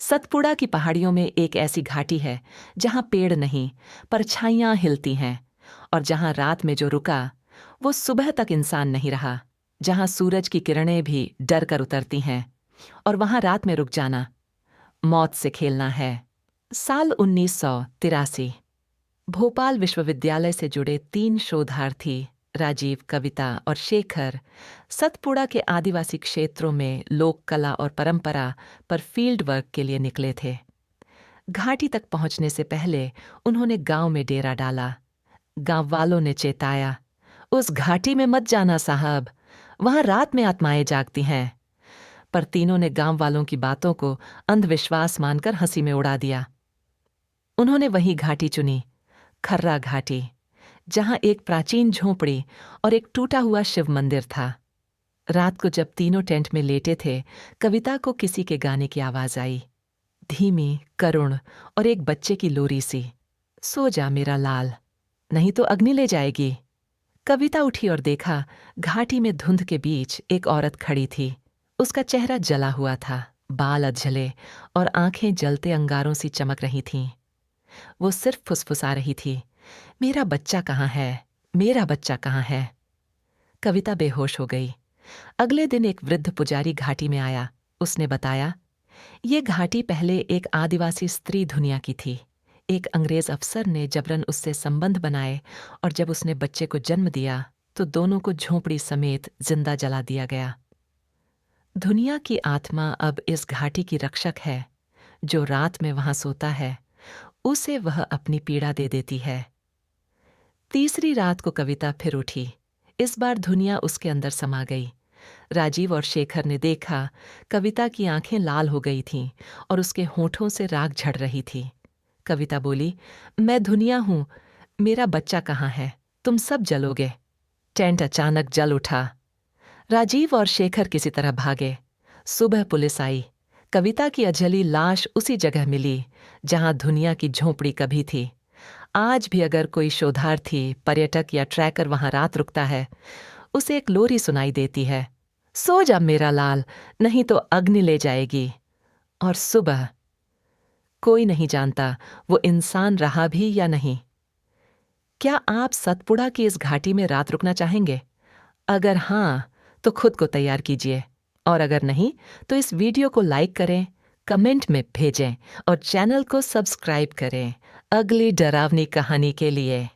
सतपुड़ा की पहाड़ियों में एक ऐसी घाटी है जहां पेड़ नहीं, परछाइयां हिलती हैं, और जहां रात में जो रुका वो सुबह तक इंसान नहीं रहा। जहां सूरज की किरणें भी डर कर उतरती हैं, और वहां रात में रुक जाना मौत से खेलना है। साल 1983। भोपाल विश्वविद्यालय से जुड़े 3 शोधार्थी राजीव, कविता और शेखर सतपुड़ा के आदिवासी क्षेत्रों में लोक कला और परंपरा पर फील्ड वर्क के लिए निकले थे। घाटी तक पहुंचने से पहले उन्होंने गांव में डेरा डाला। गांव वालों ने चेताया, उस घाटी में मत जाना साहब, वहां रात में आत्माएं जागती हैं। पर तीनों ने गांव वालों की बातों को अंधविश्वास मानकर हंसी में उड़ा दिया। उन्होंने वही घाटी चुनी, खर्रा घाटी, जहां एक प्राचीन झोंपड़ी और एक टूटा हुआ शिव मंदिर था। रात को जब तीनों टेंट में लेटे थे, कविता को किसी के गाने की आवाज आई, धीमी, करुण और एक बच्चे की लोरी सी। सो जा मेरा लाल, नहीं तो अग्नि ले जाएगी। कविता उठी और देखा, घाटी में धुंध के बीच एक औरत खड़ी थी। उसका चेहरा जला हुआ था, बाल अधजले और आंखें जलते अंगारों सी चमक रही थीं। वो सिर्फ फुसफुसा रही थी, मेरा बच्चा कहाँ है, मेरा बच्चा कहाँ है। कविता बेहोश हो गई। अगले दिन एक वृद्ध पुजारी घाटी में आया। उसने बताया, ये घाटी पहले एक आदिवासी स्त्री धुनिया की थी। एक अंग्रेज अफसर ने जबरन उससे संबंध बनाए, और जब उसने बच्चे को जन्म दिया तो दोनों को झोंपड़ी समेत जिंदा जला दिया गया। दुनिया की आत्मा अब इस घाटी की रक्षक है। जो रात में वहां सोता है, उसे वह अपनी पीड़ा दे देती है। तीसरी रात को कविता फिर उठी। इस बार दुनिया उसके अंदर समा गई। राजीव और शेखर ने देखा, कविता की आंखें लाल हो गई थीं और उसके होठों से राख झड़ रही थी। कविता बोली, मैं दुनिया हूं, मेरा बच्चा कहाँ है, तुम सब जलोगे। टेंट अचानक जल उठा। राजीव और शेखर किसी तरह भागे। सुबह पुलिस आई। कविता की अजली लाश उसी जगह मिली जहां दुनिया की झोंपड़ी कभी थी। आज भी अगर कोई शोधार्थी, पर्यटक या ट्रैकर वहां रात रुकता है, उसे एक लोरी सुनाई देती है, सो जा मेरा लाल, नहीं तो अग्नि ले जाएगी। और सुबह कोई नहीं जानता वो इंसान रहा भी या नहीं। क्या आप सतपुड़ा की इस घाटी में रात रुकना चाहेंगे? अगर हां, तो खुद को तैयार कीजिए, और अगर नहीं तो इस वीडियो को लाइक करें, कमेंट में भेजें और चैनल को सब्सक्राइब करें अगली डरावनी कहानी के लिए।